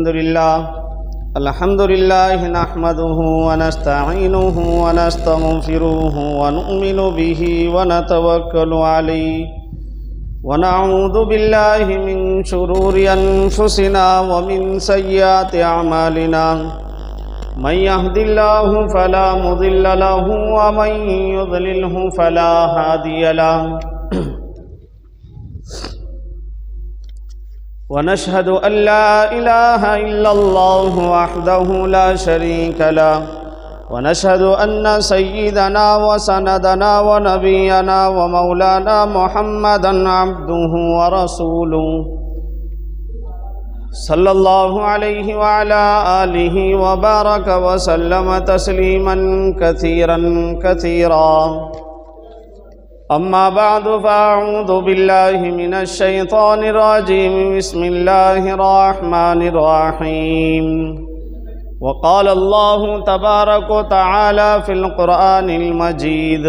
الحمد لله نحمده ونستعينه ونستغفره ونؤمن به ونتوكل عليه ونعوذ بالله من شرور أنفسنا ومن سيئات أعمالنا من يهد الله فلا مضل له ومن يضلله فلا هادي له ونشهد أن لا إله إلا الله وحده لا شريك له ونشهد أن سيدنا وسندنا ونبينا ومولانا محمدا عبده ورسوله صلى الله عليه وعلى آله وبارك وسلم تسليما كثيرا كثيرا أما بعد فأعوذ بالله من الشيطان الرجيم بسم الله الرحمن الرحيم وقال الله تبارك وتعالى في القرآن المجيد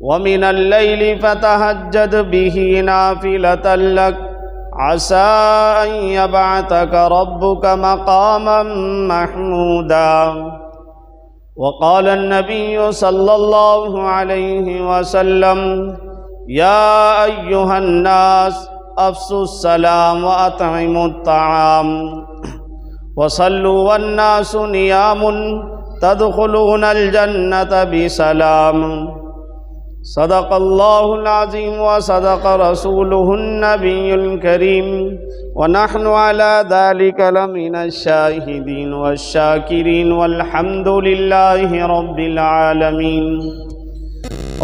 ومن الليل فتهجد به نافلة لك عسى أن يبعثك ربك مقاما محمودا وقال النبي صلى الله عليه وسلم يا أيها الناس أفشوا السلام وأطعموا الطعام وصلوا والناس نيام تدخلون الجنة بسلام صدق الله العظيم وصدق رسوله النبي الكريم ونحن على ذلك لمن الشاهدين والشاكرين والحمد لله رب العالمين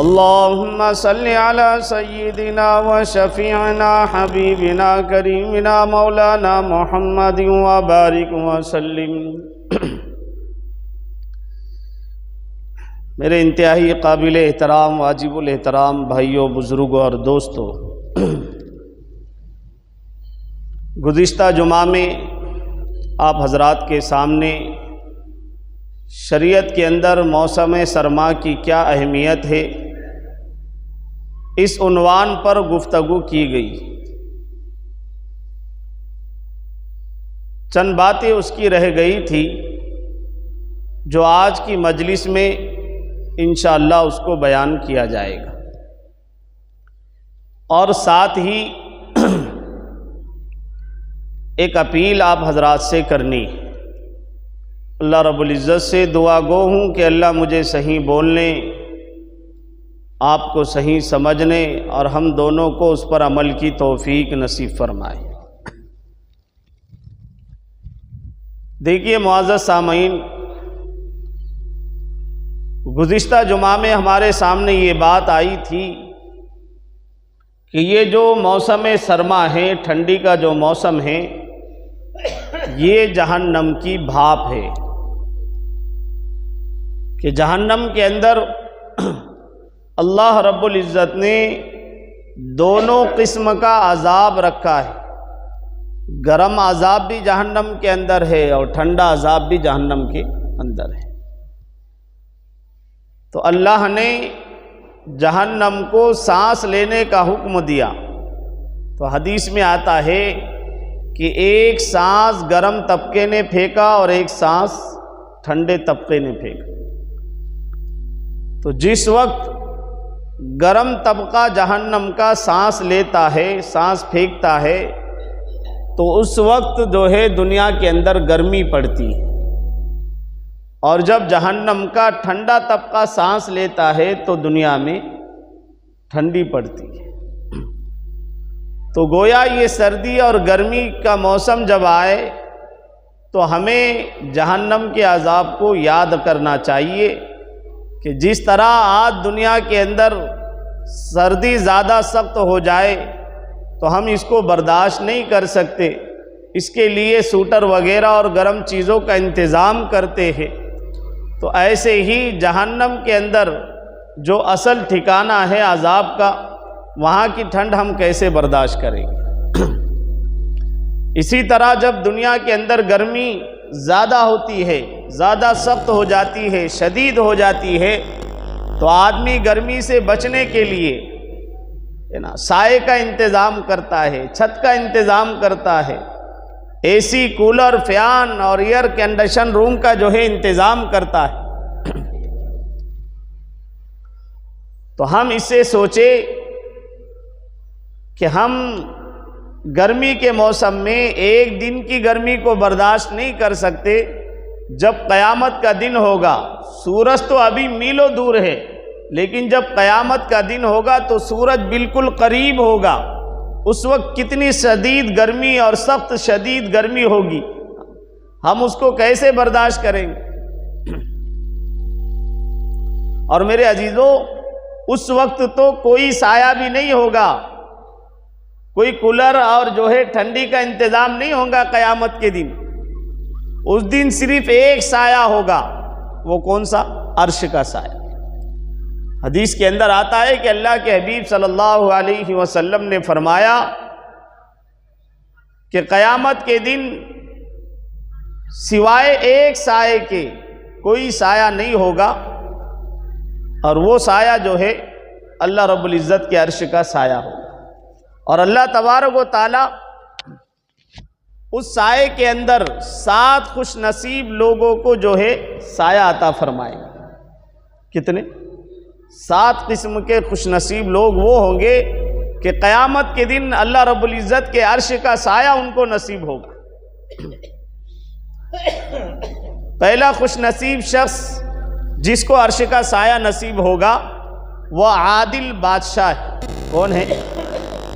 اللهم صل على سيدنا وشفيعنا حبيبنا كريمنا مولانا محمد وبارك وسلم میرے انتہائی قابل احترام واجب الاحترام بھائیوں، بزرگوں اور دوستوں، گزشتہ جمعہ میں آپ حضرات کے سامنے شریعت کے اندر موسم سرما کی کیا اہمیت ہے اس عنوان پر گفتگو کی گئی۔ چند باتیں اس کی رہ گئی تھی جو آج کی مجلس میں انشاءاللہ اس کو بیان کیا جائے گا، اور ساتھ ہی ایک اپیل آپ حضرات سے کرنی ہے۔ اللہ رب العزت سے دعا گو ہوں کہ اللہ مجھے صحیح بولنے، آپ کو صحیح سمجھنے اور ہم دونوں کو اس پر عمل کی توفیق نصیب فرمائے۔ دیکھیے معزز سامعین، گزشتہ جمعہ میں ہمارے سامنے یہ بات آئی تھی کہ یہ جو موسم سرما ہے، ٹھنڈی کا جو موسم ہے، یہ جہنم کی بھاپ ہے کہ جہنم کے اندر اللہ رب العزت نے دونوں قسم کا عذاب رکھا ہے۔ گرم عذاب بھی جہنم کے اندر ہے اور ٹھنڈا عذاب بھی جہنم کے اندر ہے۔ تو اللہ نے جہنم کو سانس لینے کا حکم دیا، تو حدیث میں آتا ہے کہ ایک سانس گرم طبقے نے پھینکا اور ایک سانس ٹھنڈے طبقے نے پھینکا۔ تو جس وقت گرم طبقہ جہنم کا سانس لیتا ہے، سانس پھینکتا ہے، تو اس وقت جو ہے دنیا کے اندر گرمی پڑتی ہے، اور جب جہنم کا ٹھنڈا طبقہ سانس لیتا ہے تو دنیا میں ٹھنڈی پڑتی ہے۔ تو گویا یہ سردی اور گرمی کا موسم جب آئے تو ہمیں جہنم کے عذاب کو یاد کرنا چاہیے کہ جس طرح آج دنیا کے اندر سردی زیادہ سخت ہو جائے تو ہم اس کو برداشت نہیں کر سکتے، اس کے لیے سوٹر وغیرہ اور گرم چیزوں کا انتظام کرتے ہیں، تو ایسے ہی جہنم کے اندر جو اصل ٹھکانہ ہے عذاب کا، وہاں کی ٹھنڈ ہم کیسے برداشت کریں گے؟ اسی طرح جب دنیا کے اندر گرمی زیادہ ہوتی ہے، زیادہ سخت ہو جاتی ہے، شدید ہو جاتی ہے، تو آدمی گرمی سے بچنے کے لیے سائے کا انتظام کرتا ہے، چھت کا انتظام کرتا ہے، اے سی، کولر، فین اور ایئر کنڈیشن روم کا جو ہے انتظام کرتا ہے، تو ہم اس سے سوچے کہ ہم گرمی کے موسم میں ایک دن کی گرمی کو برداشت نہیں کر سکتے، جب قیامت کا دن ہوگا، سورج تو ابھی میلوں دور ہے، لیکن جب قیامت کا دن ہوگا تو سورج بالکل قریب ہوگا، اس وقت کتنی شدید گرمی اور سخت شدید گرمی ہوگی، ہم اس کو کیسے برداشت کریں گے؟ اور میرے عزیزوں، اس وقت تو کوئی سایہ بھی نہیں ہوگا، کوئی کولر اور جو ہے ٹھنڈی کا انتظام نہیں ہوگا قیامت کے دن۔ اس دن صرف ایک سایہ ہوگا، وہ کون سا؟ عرش کا سایہ۔ حدیث کے اندر آتا ہے کہ اللہ کے حبیب صلی اللہ علیہ وسلم نے فرمایا کہ قیامت کے دن سوائے ایک سائے کے کوئی سایہ نہیں ہوگا، اور وہ سایہ جو ہے اللہ رب العزت کے عرش کا سایہ ہوگا، اور اللہ تبارک و تعالی اس سائے کے اندر 7 خوش نصیب لوگوں کو جو ہے سایہ عطا فرمائے گا۔ کتنے؟ 7 قسم کے خوش نصیب لوگ وہ ہوں گے کہ قیامت کے دن اللہ رب العزت کے عرش کا سایہ ان کو نصیب ہوگا۔ پہلا خوش نصیب شخص جس کو عرش کا سایہ نصیب ہوگا وہ عادل بادشاہ ہے۔ کون ہے؟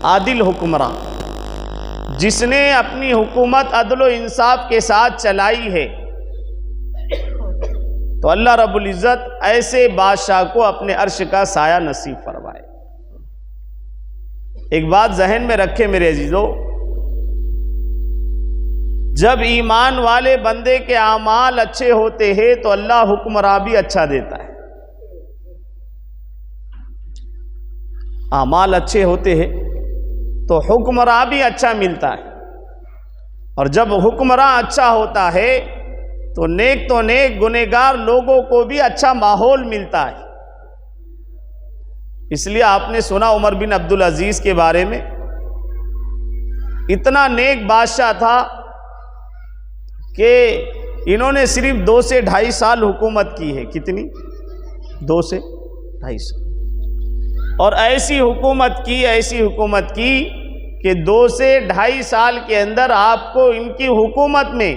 عادل حکمراں، جس نے اپنی حکومت عدل و انصاف کے ساتھ چلائی ہے، تو اللہ رب العزت ایسے بادشاہ کو اپنے عرش کا سایہ نصیب فرمائے۔ ایک بات ذہن میں رکھے میرے عزیزو، جب ایمان والے بندے کے اعمال اچھے ہوتے ہیں تو اللہ حکمراں بھی اچھا دیتا ہے۔ اعمال اچھے ہوتے ہیں تو حکمراں بھی اچھا ملتا ہے، اور جب حکمراں اچھا ہوتا ہے تو نیک گنہگار لوگوں کو بھی اچھا ماحول ملتا ہے۔ اس لیے آپ نے سنا عمر بن عبدالعزیز کے بارے میں، اتنا نیک بادشاہ تھا کہ انہوں نے صرف 2 سے 2.5 سال حکومت کی ہے۔ کتنی؟ 2 سے 2.5 سال، اور ایسی حکومت کی کہ 2 سے 2.5 سال کے اندر آپ کو ان کی حکومت میں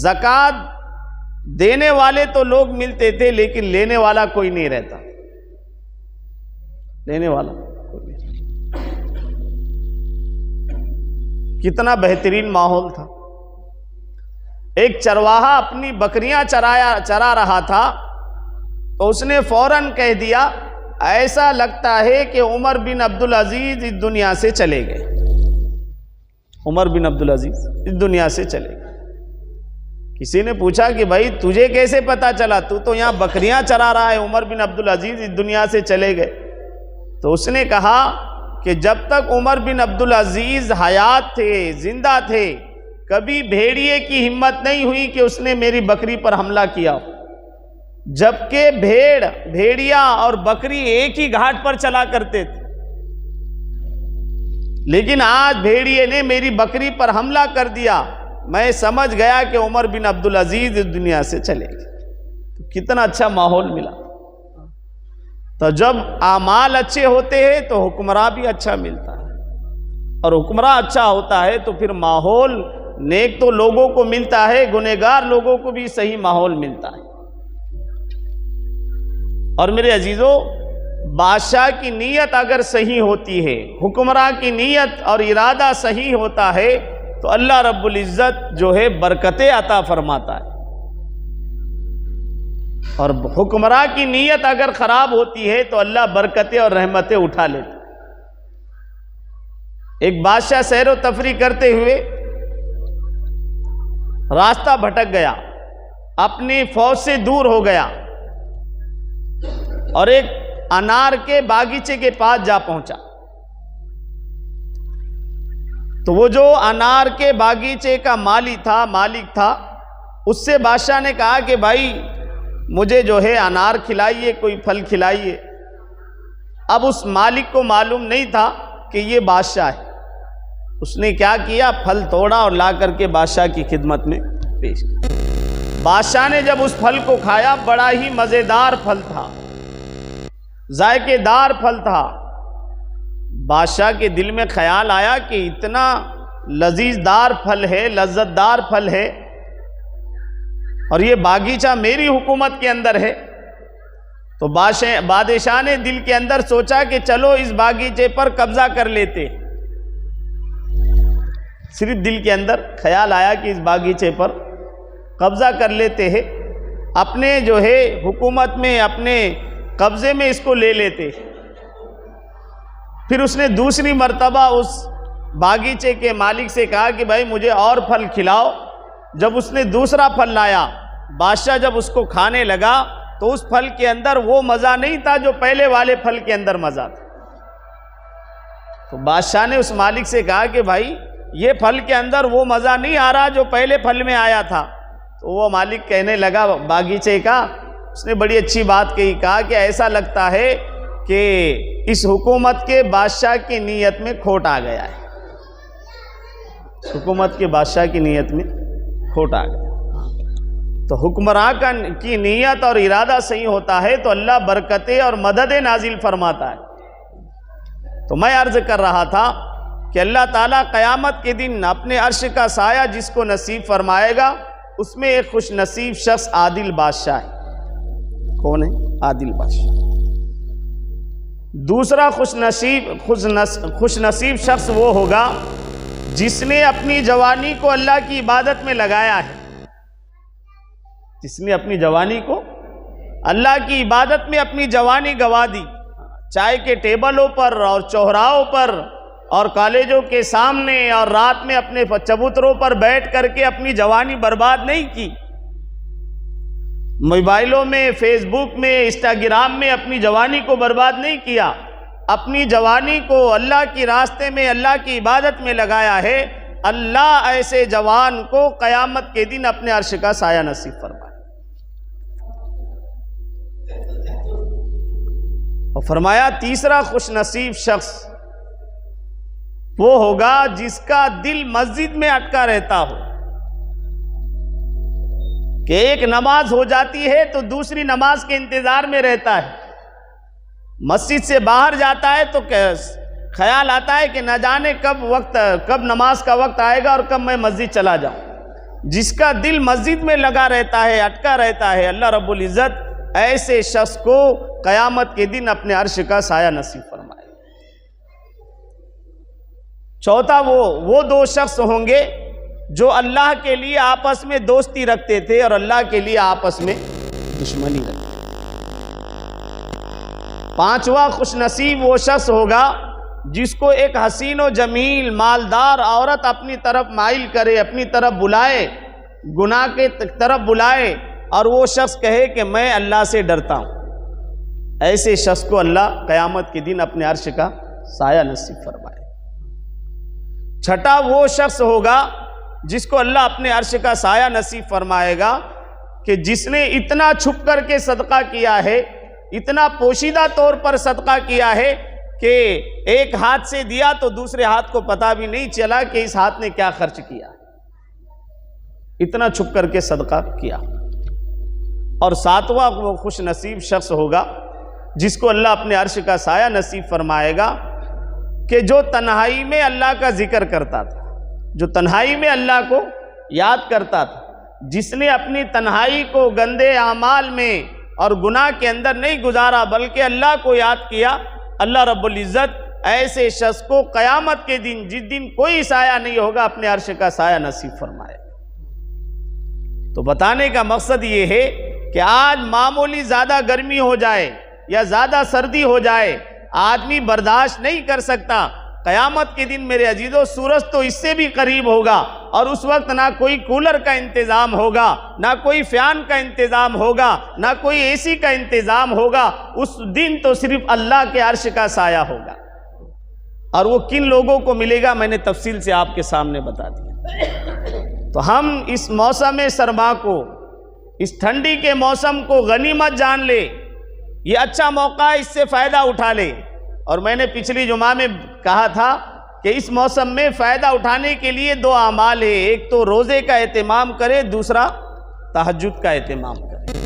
زکوٰۃ دینے والے تو لوگ ملتے تھے، لیکن لینے والا کوئی نہیں رہتا، لینے والا کوئی نہیں۔ کتنا بہترین ماحول تھا۔ ایک چرواہا اپنی بکریاں چرا رہا تھا، تو اس نے فوراً کہہ دیا ایسا لگتا ہے کہ عمر بن عبدالعزیز اس دنیا سے چلے گئے، عمر بن عبدالعزیز اس دنیا سے چلے گئے۔ کسی نے پوچھا کہ بھائی تجھے کیسے پتا چلا، تو یہاں بکریاں چرا رہا ہے، عمر بن عبدالعزیز اس دنیا سے چلے گئے؟ تو اس نے کہا کہ جب تک عمر بن عبدالعزیز حیات تھے، زندہ تھے، کبھی بھیڑیے کی ہمت نہیں ہوئی کہ اس نے میری بکری پر حملہ کیا، جبکہ بھیڑیا اور بکری ایک ہی گھاٹ پر چلا کرتے تھے، لیکن آج بھیڑیے نے میری بکری پر حملہ کر دیا، میں سمجھ گیا کہ عمر بن عبدالعزیز اس دنیا سے چلے گئے۔ تو کتنا اچھا ماحول ملا۔ تو جب اعمال اچھے ہوتے ہیں تو حکمراں بھی اچھا ملتا ہے، اور حکمراں اچھا ہوتا ہے تو پھر ماحول نیک تو لوگوں کو ملتا ہے، گنہگار لوگوں کو بھی صحیح ماحول ملتا ہے۔ اور میرے عزیزو، بادشاہ کی نیت اگر صحیح ہوتی ہے، حکمراں کی نیت اور ارادہ صحیح ہوتا ہے، تو اللہ رب العزت جو ہے برکتیں عطا فرماتا ہے، اور حکمراں کی نیت اگر خراب ہوتی ہے تو اللہ برکتیں اور رحمتیں اٹھا لیتا ہے۔ ایک بادشاہ سیر و تفریح کرتے ہوئے راستہ بھٹک گیا، اپنی فوج سے دور ہو گیا، اور ایک انار کے باغیچے کے پاس جا پہنچا۔ تو وہ جو انار کے باغیچے کا مالک تھا، اس سے بادشاہ نے کہا کہ بھائی مجھے جو ہے انار کھلائیے، کوئی پھل کھلائیے۔ اب اس مالک کو معلوم نہیں تھا کہ یہ بادشاہ ہے، اس نے کیا کیا؟ پھل توڑا اور لا کر کے بادشاہ کی خدمت میں پیش کیا۔ بادشاہ نے جب اس پھل کو کھایا، بڑا ہی مزیدار پھل تھا، ذائقے دار پھل تھا۔ بادشاہ کے دل میں خیال آیا کہ اتنا لذیذ دار پھل ہے، لذت دار پھل ہے، اور یہ باغیچہ میری حکومت کے اندر ہے۔ تو بادشاہ نے دل کے اندر سوچا کہ چلو اس باغیچے پر قبضہ کر لیتے۔ صرف دل کے اندر خیال آیا کہ اس باغیچے پر قبضہ کر لیتے ہیں، اپنے جو ہے حکومت میں، اپنے قبضے میں اس کو لے لیتے۔ پھر اس نے دوسری مرتبہ اس باغیچے کے مالک سے کہا کہ بھائی مجھے اور پھل کھلاؤ۔ جب اس نے دوسرا پھل لایا، بادشاہ جب اس کو کھانے لگا تو اس پھل کے اندر وہ مزہ نہیں تھا جو پہلے والے پھل کے اندر مزہ تھا۔ تو بادشاہ نے اس مالک سے کہا کہ بھائی یہ پھل کے اندر وہ مزہ نہیں آ رہا جو پہلے پھل میں آیا تھا۔ تو وہ مالک کہنے لگا باغیچے کا، اس نے بڑی اچھی بات کہی، کہا کہ ایسا لگتا ہے کہ اس حکومت کے بادشاہ کی نیت میں کھوٹ آ گیا ہے، حکومت کے بادشاہ کی نیت میں کھوٹ آ گیا۔ تو حکمراں کی نیت اور ارادہ صحیح ہوتا ہے تو اللہ برکتیں اور مدد نازل فرماتا ہے۔ تو میں عرض کر رہا تھا کہ اللہ تعالیٰ قیامت کے دن اپنے عرش کا سایہ جس کو نصیب فرمائے گا، اس میں ایک خوش نصیب شخص عادل بادشاہ ہے۔ کون ہے؟ عادل بادشاہ۔ دوسرا خوش نصیب شخص وہ ہوگا جس نے اپنی جوانی کو اللہ کی عبادت میں لگایا ہے، جس نے اپنی جوانی کو اللہ کی عبادت میں اپنی جوانی گوا دی۔ چائے کے ٹیبلوں پر اور چوراہوں پر اور کالجوں کے سامنے اور رات میں اپنے چبوتروں پر بیٹھ کر کے اپنی جوانی برباد نہیں کی، موبائلوں میں، فیس بک میں، انسٹاگرام میں اپنی جوانی کو برباد نہیں کیا، اپنی جوانی کو اللہ کی راستے میں، اللہ کی عبادت میں لگایا ہے۔ اللہ ایسے جوان کو قیامت کے دن اپنے عرش کا سایہ نصیب فرمائے۔ اور فرمایا تیسرا خوش نصیب شخص وہ ہوگا جس کا دل مسجد میں اٹکا رہتا ہو، کہ ایک نماز ہو جاتی ہے تو دوسری نماز کے انتظار میں رہتا ہے، مسجد سے باہر جاتا ہے تو خیال آتا ہے کہ نہ جانے کب نماز کا وقت آئے گا اور کب میں مسجد چلا جاؤں۔ جس کا دل مسجد میں لگا رہتا ہے، اٹکا رہتا ہے، اللہ رب العزت ایسے شخص کو قیامت کے دن اپنے عرش کا سایہ نصیب فرمائے۔ چوتھا وہ دو شخص ہوں گے جو اللہ کے لیے آپس میں دوستی رکھتے تھے اور اللہ کے لیے آپس میں دشمنی رکھتے تھے۔ پانچواں خوش نصیب وہ شخص ہوگا جس کو ایک حسین و جمیل مالدار عورت اپنی طرف مائل کرے، اپنی طرف بلائے، گناہ کے طرف بلائے، اور وہ شخص کہے کہ میں اللہ سے ڈرتا ہوں۔ ایسے شخص کو اللہ قیامت کے دن اپنے عرش کا سایہ نصیب فرمائے۔ چھٹا وہ شخص ہوگا جس کو اللہ اپنے عرش کا سایہ نصیب فرمائے گا کہ جس نے اتنا چھپ کر کے صدقہ کیا ہے، اتنا پوشیدہ طور پر صدقہ کیا ہے کہ ایک ہاتھ سے دیا تو دوسرے ہاتھ کو پتہ بھی نہیں چلا کہ اس ہاتھ نے کیا خرچ کیا، اتنا چھپ کر کے صدقہ کیا۔ اور ساتواں وہ خوش نصیب شخص ہوگا جس کو اللہ اپنے عرش کا سایہ نصیب فرمائے گا کہ جو تنہائی میں اللہ کا ذکر کرتا تھا، جو تنہائی میں اللہ کو یاد کرتا تھا، جس نے اپنی تنہائی کو گندے اعمال میں اور گناہ کے اندر نہیں گزارا بلکہ اللہ کو یاد کیا، اللہ رب العزت ایسے شخص کو قیامت کے دن، جس دن کوئی سایہ نہیں ہوگا، اپنے عرش کا سایہ نصیب فرمائے۔ تو بتانے کا مقصد یہ ہے کہ آج معمولی زیادہ گرمی ہو جائے یا زیادہ سردی ہو جائے، آدمی برداشت نہیں کر سکتا۔ قیامت کے دن میرے عزیزو سورج تو اس سے بھی قریب ہوگا، اور اس وقت نہ کوئی کولر کا انتظام ہوگا، نہ کوئی فین کا انتظام ہوگا، نہ کوئی اے سی کا انتظام ہوگا۔ اس دن تو صرف اللہ کے عرش کا سایہ ہوگا، اور وہ کن لوگوں کو ملے گا میں نے تفصیل سے آپ کے سامنے بتا دیا۔ تو ہم اس موسم سرما کو، اس ٹھنڈی کے موسم کو غنیمت جان لے، یہ اچھا موقع ہے، اس سے فائدہ اٹھا لے۔ اور میں نے پچھلی جمعہ میں کہا تھا کہ اس موسم میں فائدہ اٹھانے کے لیے دو اعمال ہے، ایک تو روزے کا اہتمام کرے، دوسرا تہجد کا اہتمام کرے۔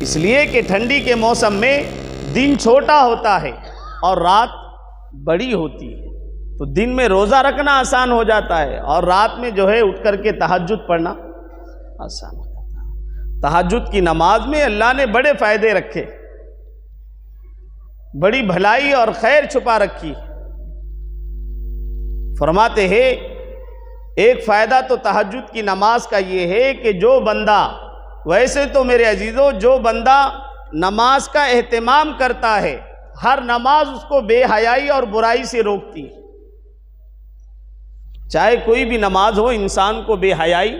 اس لیے کہ ٹھنڈی کے موسم میں دن چھوٹا ہوتا ہے اور رات بڑی ہوتی ہے، تو دن میں روزہ رکھنا آسان ہو جاتا ہے اور رات میں جو ہے اٹھ کر کے تہجد پڑھنا آسان ہو جاتا ہے۔ تہجد کی نماز میں اللہ نے بڑے فائدے رکھے، بڑی بھلائی اور خیر چھپا رکھی۔ فرماتے ہیں ایک فائدہ تو تہجد کی نماز کا یہ ہے کہ جو بندہ، ویسے تو میرے عزیزو جو بندہ نماز کا اہتمام کرتا ہے، ہر نماز اس کو بے حیائی اور برائی سے روکتی ہے۔ چاہے کوئی بھی نماز ہو، انسان کو بے حیائی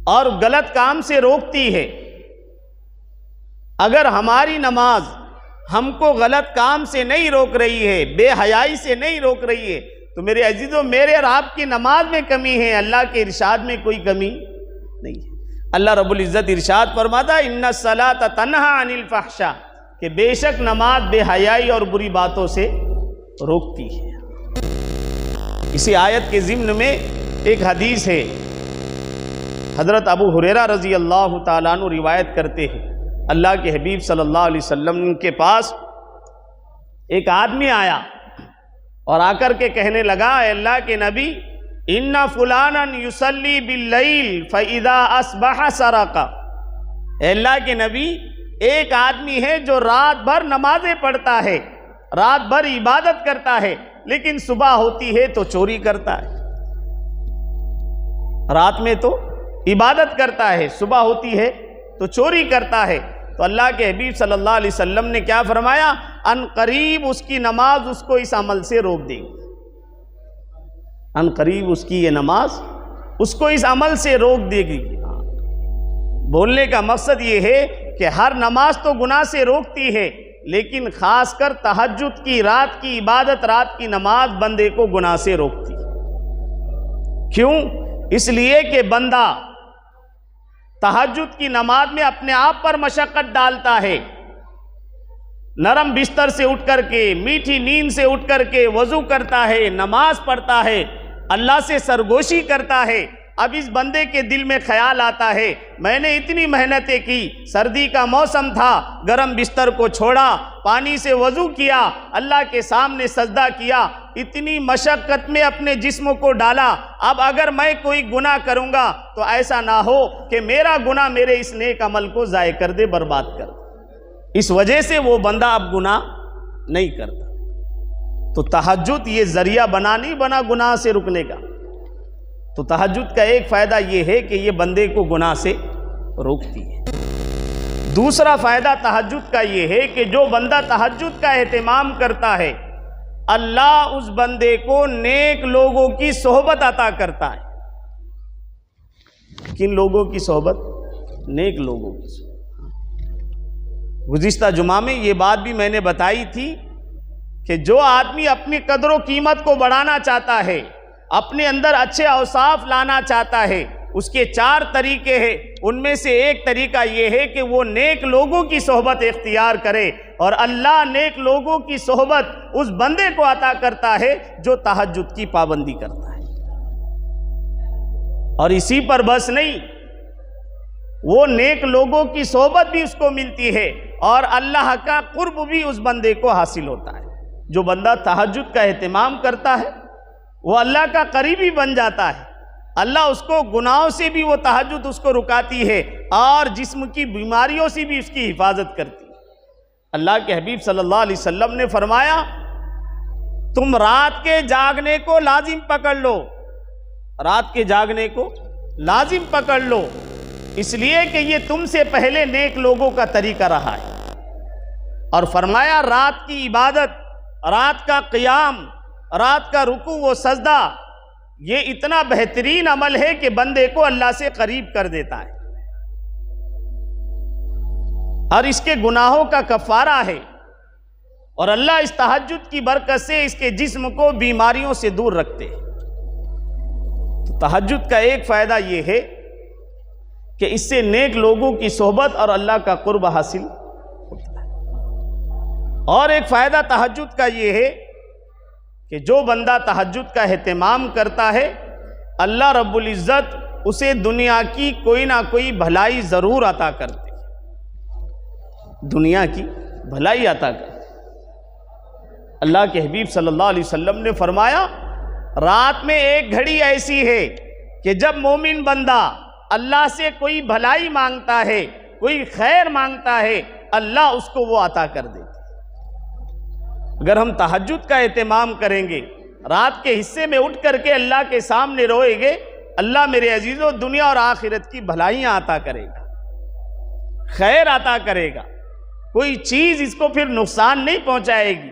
اور غلط کام سے روکتی ہے۔ اگر ہماری نماز ہم کو غلط کام سے نہیں روک رہی ہے، بے حیائی سے نہیں روک رہی ہے، تو میرے عزیزو میرے اور آپ کی نماز میں کمی ہے، اللہ کے ارشاد میں کوئی کمی نہیں ہے۔ اللہ رب العزت ارشاد فرماتا ہے ان الصلاۃ تنہی عن الفحشاء، کہ بے شک نماز بے حیائی اور بری باتوں سے روکتی ہے۔ اسی آیت کے ضمن میں ایک حدیث ہے، حضرت ابو ہریرہ رضی اللہ تعالیٰ عنہ روایت کرتے ہیں، اللہ کے حبیب صلی اللہ علیہ وسلم کے پاس ایک آدمی آیا اور آ کر کے کہنے لگا، اے اللہ کے نبی، ان فلانا یصلی باللیل فاذا اصبح سرق۔ اے اللہ کے نبی، ایک آدمی ہے جو رات بھر نمازیں پڑھتا ہے، رات بھر عبادت کرتا ہے، لیکن صبح ہوتی ہے تو چوری کرتا ہے۔ رات میں تو عبادت کرتا ہے، صبح ہوتی ہے تو چوری کرتا ہے۔ تو اللہ کے حبیب صلی اللہ علیہ وسلم نے کیا فرمایا؟ ان قریب اس کی نماز اس کو اس عمل سے روک دے گی۔ ان قریب اس کی یہ نماز اس کو اس عمل سے روک دے گی۔ بولنے کا مقصد یہ ہے کہ ہر نماز تو گناہ سے روکتی ہے، لیکن خاص کر تہجد کی رات کی عبادت، رات کی نماز بندے کو گناہ سے روکتی ہے۔ کیوں؟ اس لیے کہ بندہ تہجد کی نماز میں اپنے آپ پر مشقت ڈالتا ہے، نرم بستر سے اٹھ کر کے، میٹھی نیند سے اٹھ کر کے وضو کرتا ہے، نماز پڑھتا ہے، اللہ سے سرگوشی کرتا ہے۔ اب اس بندے کے دل میں خیال آتا ہے، میں نے اتنی محنتیں کی، سردی کا موسم تھا، گرم بستر کو چھوڑا، پانی سے وضو کیا، اللہ کے سامنے سجدہ کیا، اتنی مشقت میں اپنے جسم کو ڈالا، اب اگر میں کوئی گناہ کروں گا تو ایسا نہ ہو کہ میرا گناہ میرے اس نیک عمل کو ضائع کر دے، برباد کر دے۔ اس وجہ سے وہ بندہ اب گناہ نہیں کرتا۔ تو تہجد یہ ذریعہ نہیں بنا گناہ سے رکنے کا۔ تو تہجد کا ایک فائدہ یہ ہے کہ یہ بندے کو گناہ سے روکتی ہے۔ دوسرا فائدہ تہجد کا یہ ہے کہ جو بندہ تہجد کا اہتمام کرتا ہے، اللہ اس بندے کو نیک لوگوں کی صحبت عطا کرتا ہے۔ کن لوگوں کی صحبت؟ نیک لوگوں کی صحبت۔ گزشتہ جمعہ میں یہ بات بھی میں نے بتائی تھی کہ جو آدمی اپنی قدر و قیمت کو بڑھانا چاہتا ہے، اپنے اندر اچھے اوصاف لانا چاہتا ہے، اس کے 4 طریقے ہیں۔ ان میں سے ایک طریقہ یہ ہے کہ وہ نیک لوگوں کی صحبت اختیار کرے، اور اللہ نیک لوگوں کی صحبت اس بندے کو عطا کرتا ہے جو تہجد کی پابندی کرتا ہے۔ اور اسی پر بس نہیں، وہ نیک لوگوں کی صحبت بھی اس کو ملتی ہے اور اللہ کا قرب بھی اس بندے کو حاصل ہوتا ہے۔ جو بندہ تہجد کا اہتمام کرتا ہے وہ اللہ کا قریبی بن جاتا ہے۔ اللہ اس کو گناہوں سے بھی، وہ تہجد اس کو رکاتی ہے اور جسم کی بیماریوں سے بھی اس کی حفاظت کرتی ہے۔ اللہ کے حبیب صلی اللہ علیہ وسلم نے فرمایا، تم رات کے جاگنے کو لازم پکڑ لو، رات کے جاگنے کو لازم پکڑ لو، اس لیے کہ یہ تم سے پہلے نیک لوگوں کا طریقہ رہا ہے۔ اور فرمایا رات کی عبادت، رات کا قیام، رات کا رکوع و سجدہ، یہ اتنا بہترین عمل ہے کہ بندے کو اللہ سے قریب کر دیتا ہے اور اس کے گناہوں کا کفارہ ہے، اور اللہ اس تہجد کی برکت سے اس کے جسم کو بیماریوں سے دور رکھتے ہیں۔ تو تہجد کا ایک فائدہ یہ ہے کہ اس سے نیک لوگوں کی صحبت اور اللہ کا قرب حاصل ہوتا ہے۔ اور ایک فائدہ تہجد کا یہ ہے کہ جو بندہ تہجد کا اہتمام کرتا ہے اللہ رب العزت اسے دنیا کی کوئی نہ کوئی بھلائی ضرور عطا کرتے، دنیا کی بھلائی عطا کرتے۔ اللہ کے حبیب صلی اللہ علیہ وسلم نے فرمایا رات میں ایک گھڑی ایسی ہے کہ جب مومن بندہ اللہ سے کوئی بھلائی مانگتا ہے، کوئی خیر مانگتا ہے، اللہ اس کو وہ عطا کر دیتا۔ اگر ہم تہجد کا اہتمام کریں گے، رات کے حصے میں اٹھ کر کے اللہ کے سامنے روئیں گے، اللہ میرے عزیزوں دنیا اور آخرت کی بھلائیاں عطا کرے گا، خیر عطا کرے گا، کوئی چیز اس کو پھر نقصان نہیں پہنچائے گی۔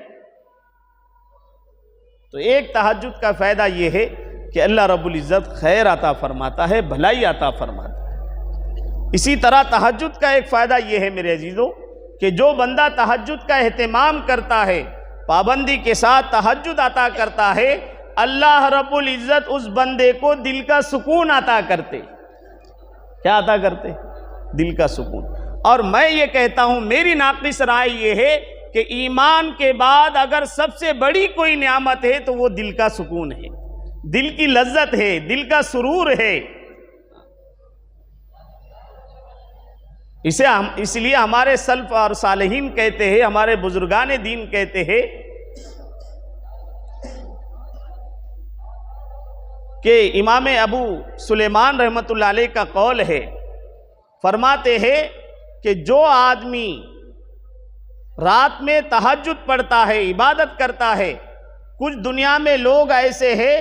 تو ایک تہجد کا فائدہ یہ ہے کہ اللہ رب العزت خیر عطا فرماتا ہے، بھلائی عطا فرماتا ہے۔ اسی طرح تہجد کا ایک فائدہ یہ ہے میرے عزیزوں کہ جو بندہ تہجد کا اہتمام کرتا ہے، پابندی کے ساتھ تہجد عطا کرتا ہے، اللہ رب العزت اس بندے کو دل کا سکون عطا کرتے۔ کیا عطا کرتے؟ دل کا سکون۔ اور میں یہ کہتا ہوں، میری ناقص رائے یہ ہے کہ ایمان کے بعد اگر سب سے بڑی کوئی نعمت ہے تو وہ دل کا سکون ہے، دل کی لذت ہے، دل کا سرور ہے۔ اس لیے ہمارے سلف اور صالحین کہتے ہیں، ہمارے بزرگان دین کہتے ہیں کہ امام ابو سلیمان رحمۃ اللہ علیہ کا قول ہے، فرماتے ہیں کہ جو آدمی رات میں تہجد پڑھتا ہے، عبادت کرتا ہے، کچھ دنیا میں لوگ ایسے ہیں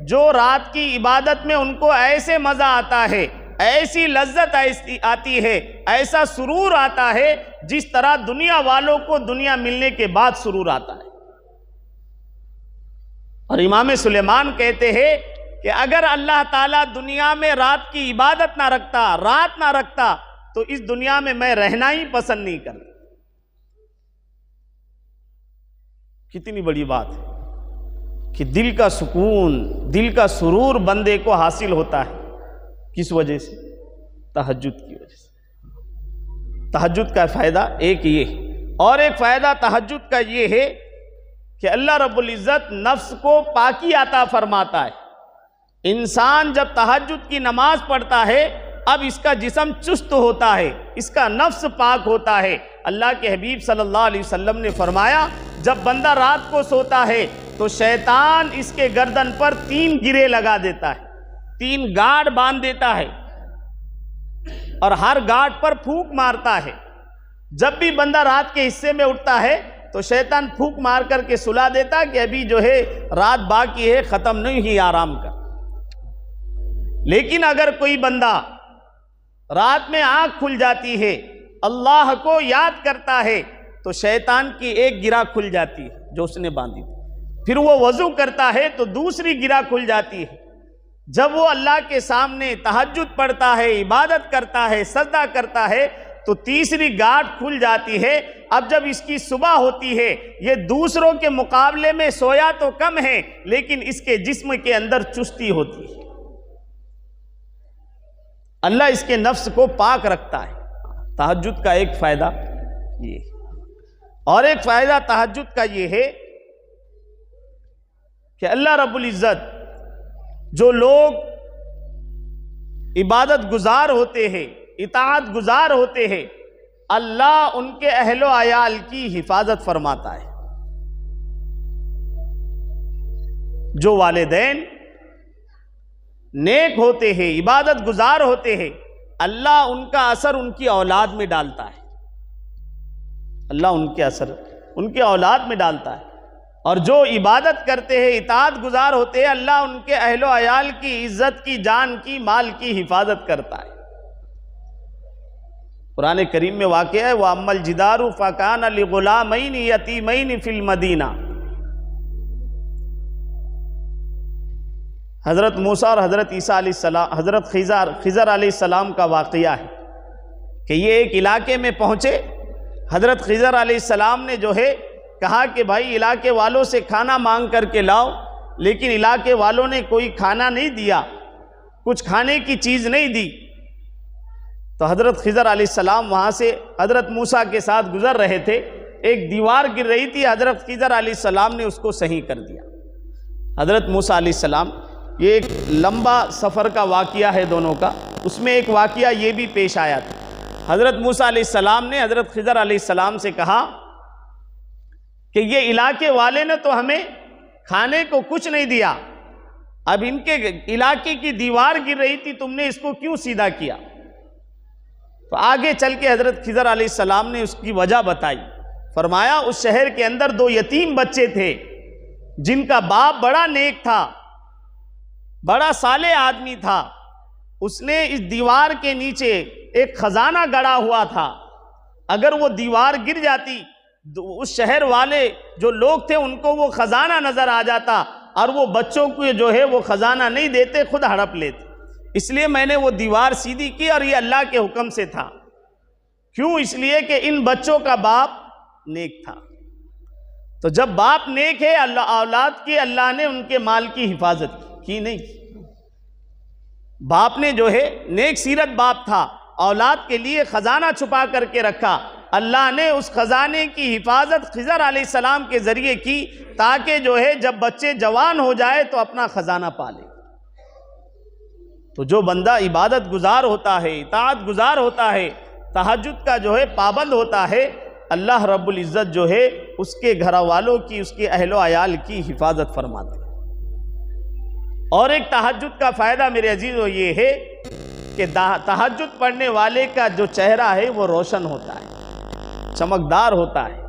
جو رات کی عبادت میں ان کو ایسے مزہ آتا ہے، ایسی لذت آتی ہے، ایسا سرور آتا ہے جس طرح دنیا والوں کو دنیا ملنے کے بعد سرور آتا ہے۔ اور امام سلیمان کہتے ہیں کہ اگر اللہ تعالیٰ دنیا میں رات کی عبادت نہ رکھتا، رات نہ رکھتا، تو اس دنیا میں رہنا ہی پسند نہیں کرتا۔ کتنی بڑی بات ہے کہ دل کا سکون، دل کا سرور بندے کو حاصل ہوتا ہے، کس وجہ سے؟ تہجد کی وجہ سے۔ تہجد کا فائدہ ایک یہ، اور ایک فائدہ تہجد کا یہ ہے کہ اللہ رب العزت نفس کو پاکی عطا فرماتا ہے۔ انسان جب تہجد کی نماز پڑھتا ہے، اب اس کا جسم چست ہوتا ہے، اس کا نفس پاک ہوتا ہے۔ اللہ کے حبیب صلی اللہ علیہ وسلم نے فرمایا جب بندہ رات کو سوتا ہے تو شیطان اس کے گردن پر 3 گرے لگا دیتا ہے، 3 گاڑ باندھ دیتا ہے، اور ہر گاڑ پر پھونک مارتا ہے۔ جب بھی بندہ رات کے حصے میں اٹھتا ہے تو شیطان پھونک مار کر کے سلا دیتا کہ ابھی جو ہے رات باقی ہے، ختم نہیں ہوئی، آرام کر۔ لیکن اگر کوئی بندہ رات میں آنکھ کھل جاتی ہے، اللہ کو یاد کرتا ہے، تو شیطان کی ایک گرہ کھل جاتی ہے جو اس نے باندھی تھی، پھر وہ وضو کرتا ہے تو دوسری گرہ کھل جاتی ہے۔ جب وہ اللہ کے سامنے تہجد پڑھتا ہے، عبادت کرتا ہے، سجدہ کرتا ہے، تو تیسری گاٹھ کھل جاتی ہے۔ اب جب اس کی صبح ہوتی ہے، یہ دوسروں کے مقابلے میں سویا تو کم ہے، لیکن اس کے جسم کے اندر چستی ہوتی ہے۔ اللہ اس کے نفس کو پاک رکھتا ہے۔ تہجد کا ایک فائدہ یہ، اور ایک فائدہ تہجد کا یہ ہے کہ اللہ رب العزت جو لوگ عبادت گزار ہوتے ہیں، اطاعت گزار ہوتے ہیں، اللہ ان کے اہل و عیال کی حفاظت فرماتا ہے۔ جو والدین نیک ہوتے ہیں، عبادت گزار ہوتے ہیں، اللہ ان کا اثر ان کی اولاد میں ڈالتا ہے۔ اللہ ان کے اثر ان کے اولاد میں ڈالتا ہے۔ اور جو عبادت کرتے ہیں، اطاعت گزار ہوتے ہیں، اللہ ان کے اہل و عیال کی عزت کی، جان کی، مال کی حفاظت کرتا ہے۔ قرآن کریم میں واقعہ ہے وَأَمَّا الْجِدَارُ فَكَانَ لِغُلَامَيْنِ يَتِيمَيْنِ فِي الْمَدِينَةِ۔ حضرت موسیٰ اور حضرت عیسیٰ علیہ السلام، حضرت خضر علیہ السلام کا واقعہ ہے کہ یہ ایک علاقے میں پہنچے۔ حضرت خضر علیہ السلام نے جو ہے کہا کہ بھائی علاقے والوں سے کھانا مانگ کر کے لاؤ، لیکن علاقے والوں نے کوئی کھانا نہیں دیا، کچھ کھانے کی چیز نہیں دی۔ تو حضرت خضر علیہ السلام وہاں سے حضرت موسیٰ کے ساتھ گزر رہے تھے، ایک دیوار گر رہی تھی، حضرت خضر علیہ السلام نے اس کو صحیح کر دیا۔ حضرت موسیٰ علیہ السلام، یہ ایک لمبا سفر کا واقعہ ہے دونوں کا، اس میں ایک واقعہ یہ بھی پیش آیا تھا۔ حضرت موسیٰ علیہ السلام نے حضرت خضر علیہ السلام سے کہا کہ یہ علاقے والے نے تو ہمیں کھانے کو کچھ نہیں دیا، اب ان کے علاقے کی دیوار گر رہی تھی، تم نے اس کو کیوں سیدھا کیا؟ تو آگے چل کے حضرت خضر علیہ السلام نے اس کی وجہ بتائی۔ فرمایا اس شہر کے اندر 2 یتیم بچے تھے جن کا باپ بڑا نیک تھا، بڑا صالح آدمی تھا، اس نے اس دیوار کے نیچے ایک خزانہ گڑا ہوا تھا، اگر وہ دیوار گر جاتی اس شہر والے جو لوگ تھے ان کو وہ خزانہ نظر آ جاتا، اور وہ بچوں کو جو ہے وہ خزانہ نہیں دیتے، خود ہڑپ لیتے، اس لیے میں نے وہ دیوار سیدھی کی، اور یہ اللہ کے حکم سے تھا۔ کیوں؟ اس لیے کہ ان بچوں کا باپ نیک تھا۔ تو جب باپ نیک ہے، اللہ اولاد کی اللہ نے ان کے مال کی حفاظت کی نہیں کی۔ باپ نے جو ہے نیک سیرت باپ تھا، اولاد کے لیے خزانہ چھپا کر کے رکھا، اللہ نے اس خزانے کی حفاظت خضر علیہ السلام کے ذریعے کی، تاکہ جو ہے جب بچے جوان ہو جائے تو اپنا خزانہ پالے۔ تو جو بندہ عبادت گزار ہوتا ہے، اطاعت گزار ہوتا ہے، تہجد کا جو ہے پابند ہوتا ہے، اللہ رب العزت جو ہے اس کے گھر والوں کی، اس کے اہل و عیال کی حفاظت فرماتے ہیں۔ اور ایک تہجد کا فائدہ میرے عزیزو یہ ہے کہ تہجد پڑھنے والے کا جو چہرہ ہے وہ روشن ہوتا ہے، چمکدار ہوتا ہے۔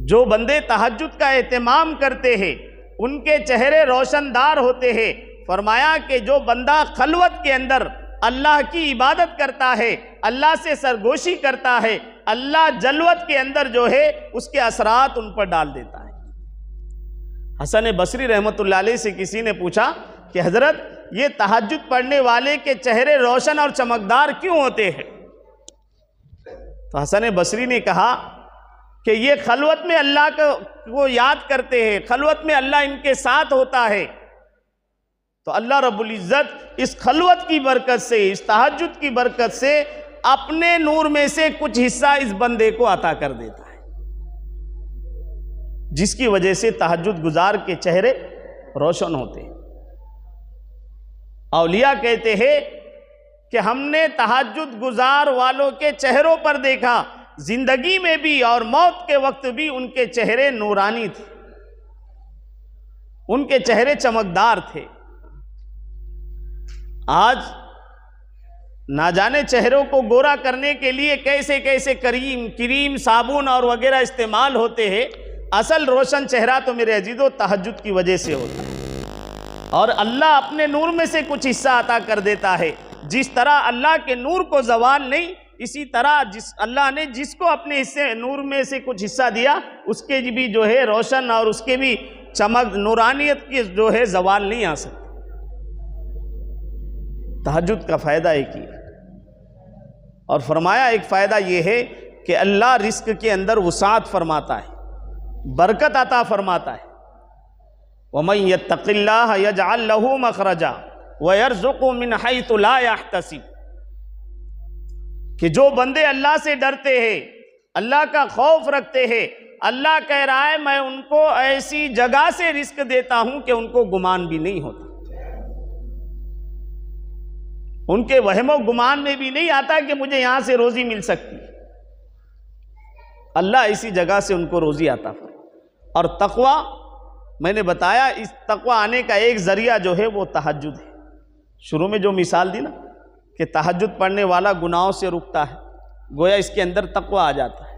جو بندے تہجد کا اہتمام کرتے ہیں ان کے چہرے روشن دار ہوتے ہیں۔ فرمایا کہ جو بندہ خلوت کے اندر اللہ کی عبادت کرتا ہے، اللہ سے سرگوشی کرتا ہے، اللہ جلوت کے اندر جو ہے اس کے اثرات ان پر ڈال دیتا ہے۔ حسن بصری رحمت اللہ علیہ سے کسی نے پوچھا کہ حضرت یہ تہجد پڑھنے والے کے چہرے روشن اور چمکدار کیوں ہوتے ہیں؟ تو حسن بصری نے کہا کہ یہ خلوت میں اللہ کو یاد کرتے ہیں، خلوت میں اللہ ان کے ساتھ ہوتا ہے، تو اللہ رب العزت اس خلوت کی برکت سے، اس تہجد کی برکت سے اپنے نور میں سے کچھ حصہ اس بندے کو عطا کر دیتا ہے، جس کی وجہ سے تہجد گزار کے چہرے روشن ہوتے ہیں۔ اولیاء کہتے ہیں کہ ہم نے تہجد گزار والوں کے چہروں پر دیکھا، زندگی میں بھی اور موت کے وقت بھی ان کے چہرے نورانی تھے، ان کے چہرے چمکدار تھے۔ آج نہ جانے چہروں کو گورا کرنے کے لیے کیسے کیسے کریم صابن اور وغیرہ استعمال ہوتے ہیں، اصل روشن چہرہ تو میرے عزیزو تہجد کی وجہ سے ہوتا ہے، اور اللہ اپنے نور میں سے کچھ حصہ عطا کر دیتا ہے۔ جس طرح اللہ کے نور کو زوال نہیں، اسی طرح اللہ نے جس کو اپنے حصے نور میں سے کچھ حصہ دیا اس کے بھی جو ہے روشن اور اس کے بھی چمک نورانیت کی جو ہے زوال نہیں آ سکتی۔ تہجد کا فائدہ ایک ہی ہے، اور فرمایا ایک فائدہ یہ ہے کہ اللہ رزق کے اندر وسعت فرماتا ہے، برکت عطا فرماتا ہے۔ وَمَن يَتَّقِ اللَّهَ يَجْعَلْ لَهُ مَخْرَجًا وَيَرْزُقْهُ مِنْ حَيْثُ لَا يَحْتَسِبُ، کہ جو بندے اللہ سے ڈرتے ہیں، اللہ کا خوف رکھتے ہیں، اللہ کہہ رہا ہے میں ان کو ایسی جگہ سے رزق دیتا ہوں کہ ان کو گمان بھی نہیں ہوتا، ان کے وہم و گمان میں بھی نہیں آتا کہ مجھے یہاں سے روزی مل سکتی، اللہ اسی جگہ سے ان کو روزی عطا فرماتا۔ اور تقوی، میں نے بتایا اس تقوی آنے کا ایک ذریعہ جو ہے وہ تہجد ہے۔ شروع میں جو مثال دی نا کہ تہجد پڑھنے والا گناہوں سے رکتا ہے، گویا اس کے اندر تقوی آ جاتا ہے۔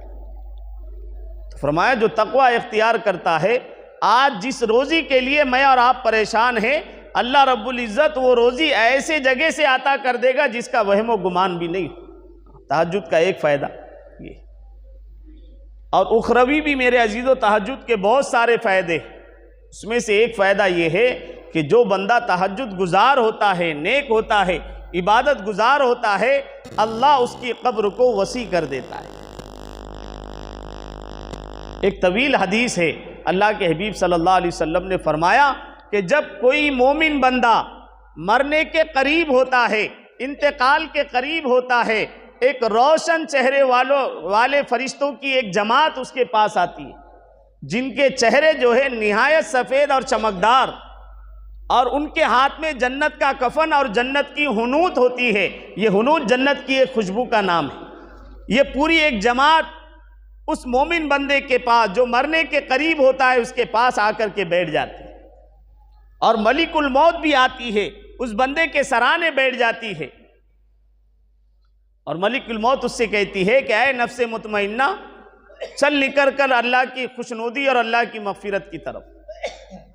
تو فرمایا جو تقوی اختیار کرتا ہے، آج جس روزی کے لیے میں اور آپ پریشان ہیں، اللہ رب العزت وہ روزی ایسے جگہ سے عطا کر دے گا جس کا وہم و گمان بھی نہیں ہو۔ تہجد کا ایک فائدہ یہ، اور اخروی بھی میرے عزیزو تہجد کے بہت سارے فائدے، اس میں سے ایک فائدہ یہ ہے کہ جو بندہ تہجد گزار ہوتا ہے، نیک ہوتا ہے، عبادت گزار ہوتا ہے، اللہ اس کی قبر کو وسیع کر دیتا ہے۔ ایک طویل حدیث ہے، اللہ کے حبیب صلی اللہ علیہ وسلم نے فرمایا کہ جب کوئی مومن بندہ مرنے کے قریب ہوتا ہے، انتقال کے قریب ہوتا ہے، ایک روشن چہرے والے فرشتوں کی ایک جماعت اس کے پاس آتی ہے، جن کے چہرے جو ہے نہایت سفید اور چمکدار، اور ان کے ہاتھ میں جنت کا کفن اور جنت کی حنوط ہوتی ہے۔ یہ حنوط جنت کی ایک خوشبو کا نام ہے۔ یہ پوری ایک جماعت اس مومن بندے کے پاس جو مرنے کے قریب ہوتا ہے اس کے پاس آ کر کے بیٹھ جاتی ہے، اور ملک الموت بھی آتی ہے، اس بندے کے سرانے بیٹھ جاتی ہے، اور ملک الموت اس سے کہتی ہے کہ اے نفس مطمئنہ، چل نکل کر اللہ کی خوشنودی اور اللہ کی مغفرت کی طرف۔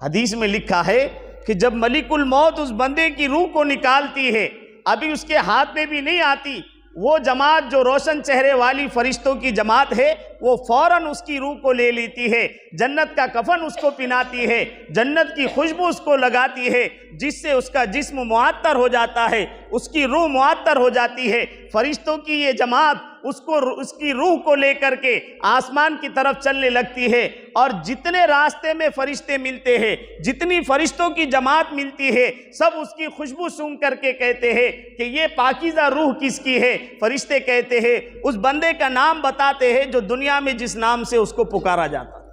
حدیث میں لکھا ہے کہ جب ملک الموت اس بندے کی روح کو نکالتی ہے، ابھی اس کے ہاتھ میں بھی نہیں آتی، وہ جماعت جو روشن چہرے والی فرشتوں کی جماعت ہے وہ فوراً اس کی روح کو لے لیتی ہے، جنت کا کفن اس کو پہناتی ہے، جنت کی خوشبو اس کو لگاتی ہے، جس سے اس کا جسم معطر ہو جاتا ہے، اس کی روح معطر ہو جاتی ہے۔ فرشتوں کی یہ جماعت اس کی روح کو لے کر کے آسمان کی طرف چلنے لگتی ہے، اور جتنے راستے میں فرشتے ملتے ہیں، جتنی فرشتوں کی جماعت ملتی ہے، سب اس کی خوشبو سونگھ کر کے کہتے ہیں کہ یہ پاکیزہ روح کس کی ہے؟ فرشتے کہتے ہیں اس بندے کا نام بتاتے ہیں جو دنیا میں جس نام سے اس کو پکارا جاتا،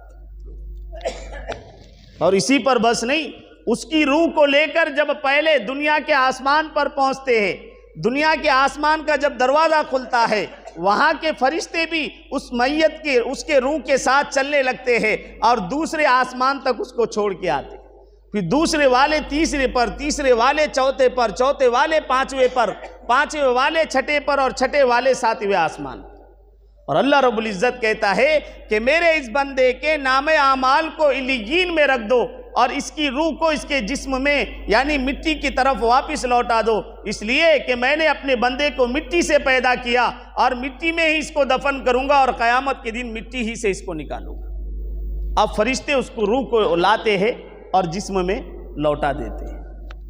اور اسی پر بس نہیں، اس کی روح کو لے کر جب پہلے دنیا کے آسمان پر پہنچتے ہیں، دنیا کے آسمان کا جب دروازہ کھلتا ہے، وہاں کے فرشتے بھی اس میت کے اس کے روح کے ساتھ چلنے لگتے ہیں اور دوسرے آسمان تک اس کو چھوڑ کے آتے، پھر دوسرے والے تیسرے پر، تیسرے والے چوتھے پر، چوتھے والے پانچویں پر، پانچویں والے چھٹے پر، اور چھٹے والے ساتویں آسمان۔ اور اللہ رب العزت کہتا ہے کہ میرے اس بندے کے نام اعمال کو علیین میں رکھ دو، اور اس کی روح کو اس کے جسم میں یعنی مٹی کی طرف واپس لوٹا دو، اس لیے کہ میں نے اپنے بندے کو مٹی سے پیدا کیا اور مٹی میں ہی اس کو دفن کروں گا، اور قیامت کے دن مٹی ہی سے اس کو نکالوں گا۔ اب فرشتے اس کو روح کو لاتے ہیں اور جسم میں لوٹا دیتے ہیں۔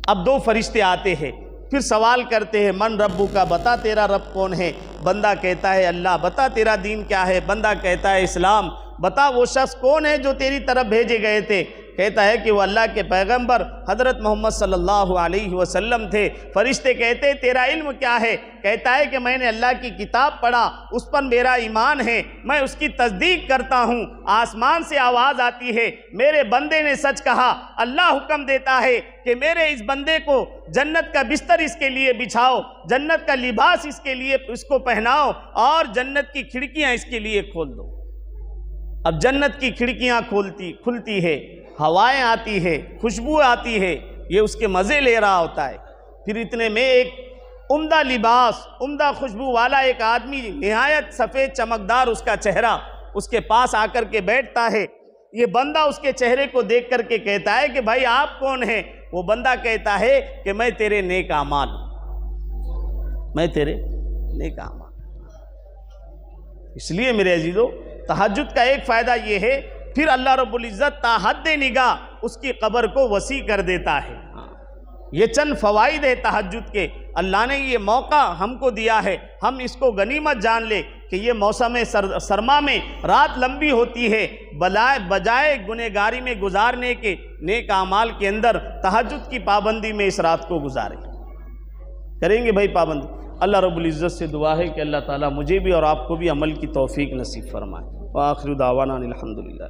اب دو فرشتے آتے ہیں، پھر سوال کرتے ہیں من ربو کا، بتا تیرا رب کون ہے؟ بندہ کہتا ہے اللہ۔ بتا تیرا دین کیا ہے؟ بندہ کہتا ہے اسلام۔ بتا وہ شخص کون ہے جو تیری طرف بھیجے گئے تھے؟ کہتا ہے کہ وہ اللہ کے پیغمبر حضرت محمد صلی اللہ علیہ وسلم تھے۔ فرشتے کہتے ہیں تیرا علم کیا ہے؟ کہتا ہے کہ میں نے اللہ کی کتاب پڑھا، اس پر میرا ایمان ہے، میں اس کی تصدیق کرتا ہوں۔ آسمان سے آواز آتی ہے میرے بندے نے سچ کہا۔ اللہ حکم دیتا ہے کہ میرے اس بندے کو جنت کا بستر اس کے لیے بچھاؤ، جنت کا لباس اس کے لیے اس کو پہناؤ، اور جنت کی کھڑکیاں اس کے لیے کھول دو۔ اب جنت کی کھڑکیاں کھلتی ہے، ہوائیں آتی ہے، خوشبو آتی ہے، یہ اس کے مزے لے رہا ہوتا ہے۔ پھر اتنے میں ایک عمدہ لباس، عمدہ خوشبو والا ایک آدمی، نہایت سفید چمکدار اس کا چہرہ، اس کے پاس آ کر کے بیٹھتا ہے۔ یہ بندہ اس کے چہرے کو دیکھ کر کے کہتا ہے کہ بھائی آپ کون ہیں؟ وہ بندہ کہتا ہے کہ میں تیرے نیک اعمال ہوں، میں تیرے نیک اعمال۔ اس لیے میرے عزیزو، تہجد کا ایک فائدہ یہ ہے، پھر اللہ رب العزت تا حد نگاہ اس کی قبر کو وسیع کر دیتا ہے۔ یہ چند فوائد ہے تہجد کے، اللہ نے یہ موقع ہم کو دیا ہے، ہم اس کو غنیمت جان لے کہ یہ موسم سرما میں رات لمبی ہوتی ہے، بجائے گنہگاری میں گزارنے کے نیک اعمال کے اندر تہجد کی پابندی میں اس رات کو گزاریں۔ کریں گے بھائی پابندی؟ اللہ رب العزت سے دعا ہے کہ اللہ تعالیٰ مجھے بھی اور آپ کو بھی عمل کی توفیق نصیب فرمائے۔ وآخر دعوانا الحمدللہ۔